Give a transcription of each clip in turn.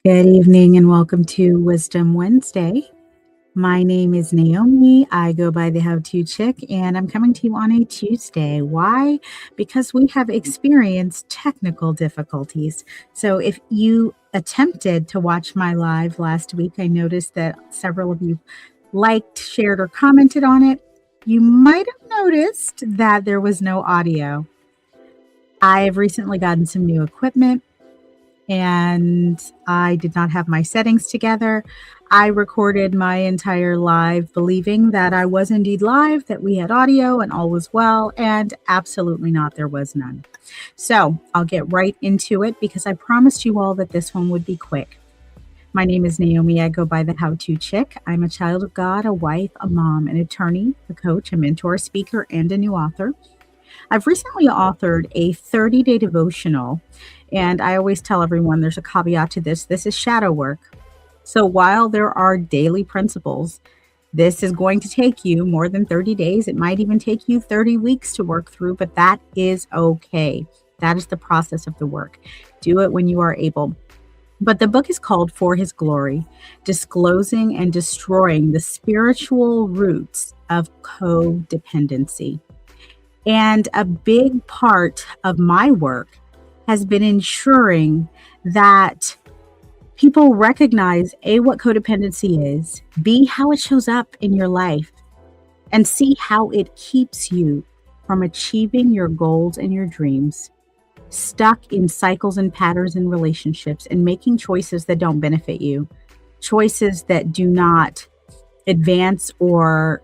Good evening and welcome to Wisdom Wednesday. My name is Naomi. I go by the How To Chick, and I'm coming to you on a Tuesday. Why? Because we have experienced technical difficulties. So, if you attempted to watch my live last week, I noticed that several of you liked, shared, or commented on it. You might have noticed that there was no audio. I have recently gotten some new equipment and I did not have my settings together. I recorded my entire live believing that I was indeed live, that we had audio and all was well, and absolutely not, there was none. So I'll get right into it because I promised you all that this one would be quick. My name is Naomi. I go by the How To Chick. I'm a child of God, a wife, a mom, an attorney, a coach, a mentor, a speaker, and a new author. I've recently authored a 30-day devotional, and I always tell everyone there's a caveat to this. This is shadow work. So while there are daily principles, this is going to take you more than 30 days. It might even take you 30 weeks to work through, but that is okay. That is the process of the work. Do it when you are able. But the book is called For His Glory, Disclosing and Destroying the Spiritual Roots of Codependency. And a big part of my work has been ensuring that people recognize A, what codependency is, B, how it shows up in your life, and C, how it keeps you from achieving your goals and your dreams, stuck in cycles and patterns in relationships and making choices that don't benefit you, choices that do not advance or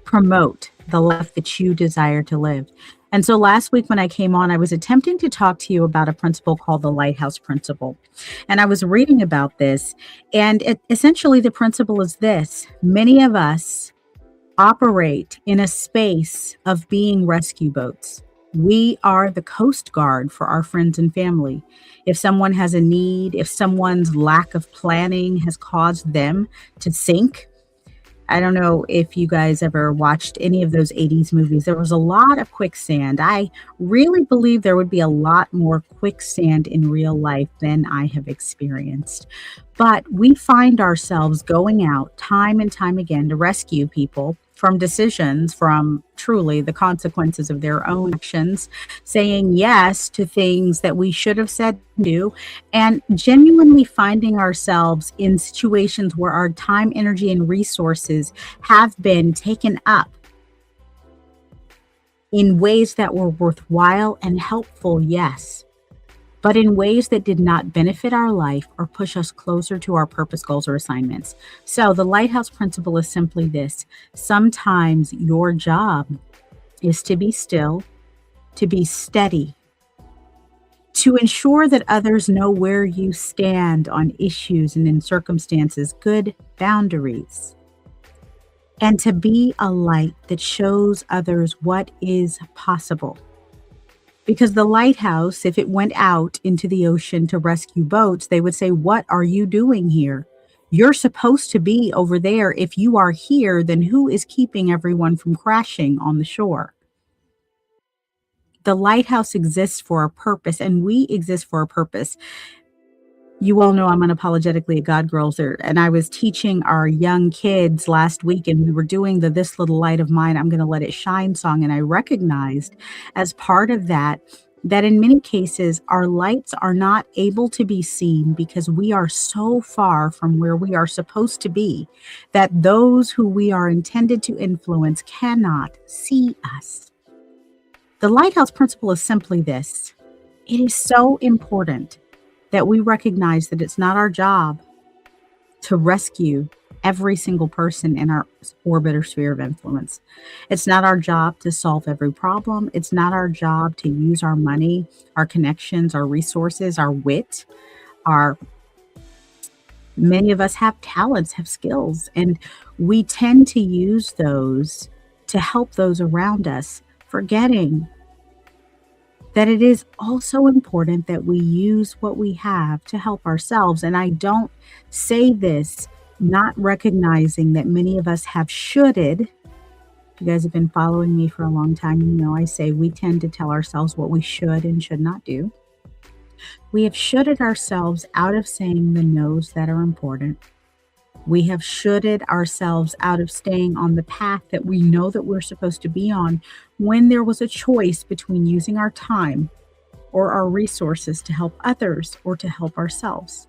promote the life that you desire to live. And so last week when I came on, I was attempting to talk to you about a principle called the Lighthouse principle. And I was reading about this, and essentially the principle is this: many of us operate in a space of being rescue boats. We are the Coast Guard for our friends and family. If someone has a need, if someone's lack of planning has caused them to sink, I don't know if you guys ever watched any of those 80s movies. There was a lot of quicksand. I really believe there would be a lot more quicksand in real life than I have experienced. But we find ourselves going out time and time again to rescue people from decisions, from truly the consequences of their own actions, saying yes to things that we should have said no, and genuinely finding ourselves in situations where our time, energy, and resources have been taken up in ways that were worthwhile and helpful, yes, but in ways that did not benefit our life or push us closer to our purpose, goals, or assignments. So the Lighthouse principle is simply this: sometimes your job is to be still, to be steady, to ensure that others know where you stand on issues and in circumstances, good boundaries, and to be a light that shows others what is possible. Because the lighthouse, if it went out into the ocean to rescue boats, they would say, "What are you doing here? You're supposed to be over there. If you are here, then who is keeping everyone from crashing on the shore?" The lighthouse exists for a purpose, and we exist for a purpose. You all know I'm unapologetically a God girl, and I was teaching our young kids last week, and we were doing the "This Little Light of Mine, I'm going to let it shine" song, and I recognized as part of that in many cases our lights are not able to be seen because we are so far from where we are supposed to be that those who we are intended to influence cannot see us. The Lighthouse principle is simply this: it is so important that we recognize that it's not our job to rescue every single person in our orbit or sphere of influence. It's not our job to solve every problem. It's not our job to use our money, our connections, our resources, our wit, many of us have talents, have skills, and we tend to use those to help those around us, forgetting that it is also important that we use what we have to help ourselves. And I don't say this not recognizing that many of us have shoulded. If you guys have been following me for a long time, you know I say we tend to tell ourselves what we should and should not do. We have shoulded ourselves out of saying the no's that are important. We have shoulded ourselves out of staying on the path that we know that we're supposed to be on when there was a choice between using our time or our resources to help others or to help ourselves.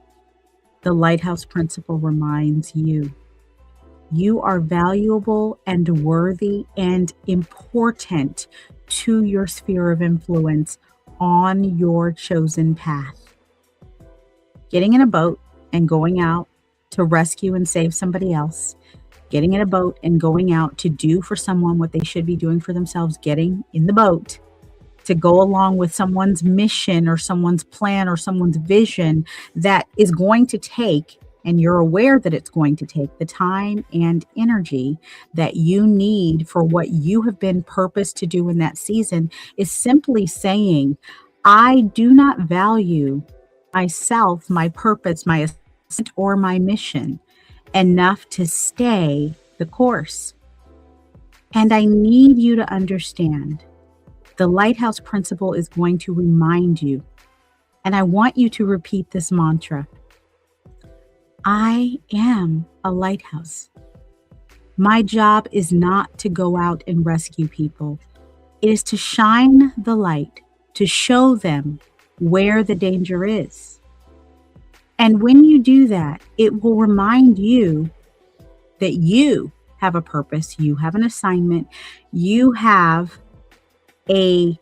The Lighthouse Principle reminds you, you are valuable and worthy and important to your sphere of influence on your chosen path. Getting in a boat and going out to rescue and save somebody else, getting in a boat and going out to do for someone what they should be doing for themselves, getting in the boat to go along with someone's mission or someone's plan or someone's vision that is going to take, and you're aware that it's going to take, the time and energy that you need for what you have been purposed to do in that season, is simply saying, I do not value myself, my purpose, my assignment, or my mission enough to stay the course. And I need you to understand, the Lighthouse Principle is going to remind you, and I want you to repeat this mantra. I am a lighthouse. My job is not to go out and rescue people. It is to shine the light, to show them where the danger is. And when you do that, it will remind you that you have a purpose, you have an assignment, you have a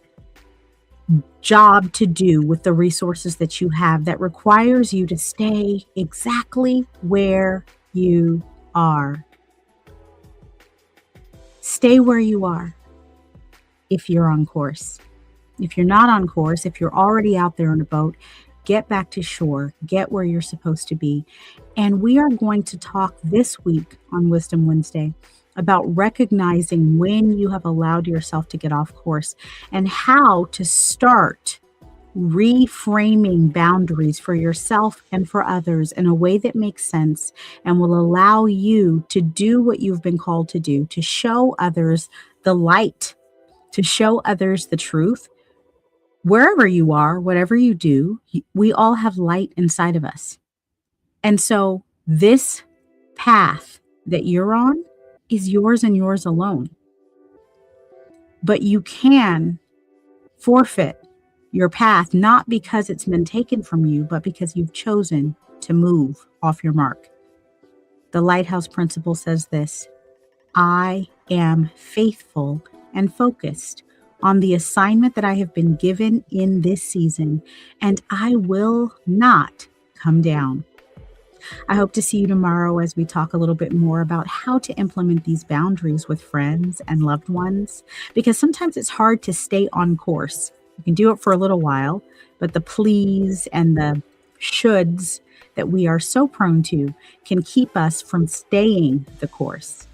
job to do with the resources that you have that requires you to stay exactly where you are. Stay where you are if you're on course. If you're not on course, if you're already out there on a boat, get back to shore, get where you're supposed to be. And we are going to talk this week on Wisdom Wednesday about recognizing when you have allowed yourself to get off course and how to start reframing boundaries for yourself and for others in a way that makes sense and will allow you to do what you've been called to do, to show others the light, to show others the truth. Wherever you are, whatever you do, we all have light inside of us. And so this path that you're on is yours and yours alone. But you can forfeit your path, not because it's been taken from you, but because you've chosen to move off your mark. The Lighthouse Principle says this: I am faithful and focused on the assignment that I have been given in this season, and I will not come down. I hope to see you tomorrow as we talk a little bit more about how to implement these boundaries with friends and loved ones, because sometimes it's hard to stay on course. You can do it for a little while, but the please and the shoulds that we are so prone to can keep us from staying the course.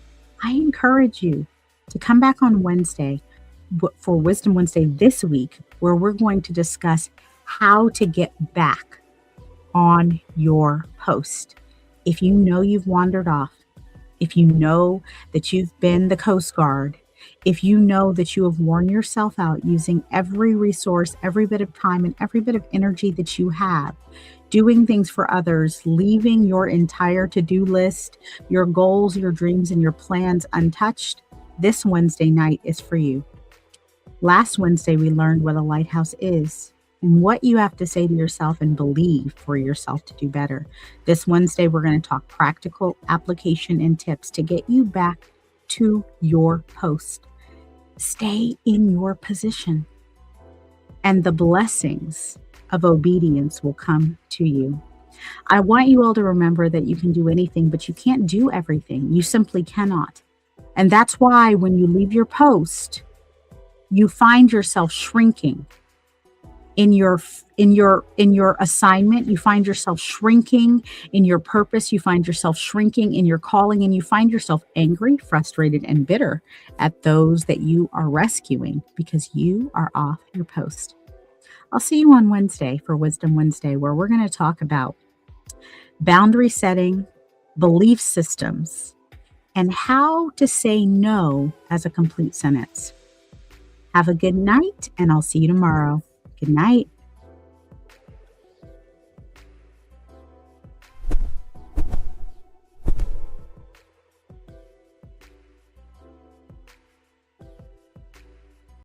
I encourage you to come back on Wednesday for Wisdom Wednesday this week, where we're going to discuss how to get back on your post. If you know you've wandered off, if you know that you've been the Coast Guard, if you know that you have worn yourself out using every resource, every bit of time, and every bit of energy that you have, doing things for others, leaving your entire to-do list, your goals, your dreams, and your plans untouched, this Wednesday night is for you. Last Wednesday, we learned what a lighthouse is and what you have to say to yourself and believe for yourself to do better. This Wednesday, we're going to talk practical application and tips to get you back to your post. Stay in your position, and the blessings of obedience will come to you. I want you all to remember that you can do anything, but you can't do everything. You simply cannot. And that's why when you leave your post, you find yourself shrinking in your assignment. You find yourself shrinking in your purpose. You find yourself shrinking in your calling, and you find yourself angry, frustrated, and bitter at those that you are rescuing because you are off your post. I'll see you on Wednesday for Wisdom Wednesday, where we're going to talk about boundary setting, belief systems, and how to say no as a complete sentence. Have a good night, and I'll see you tomorrow. Good night.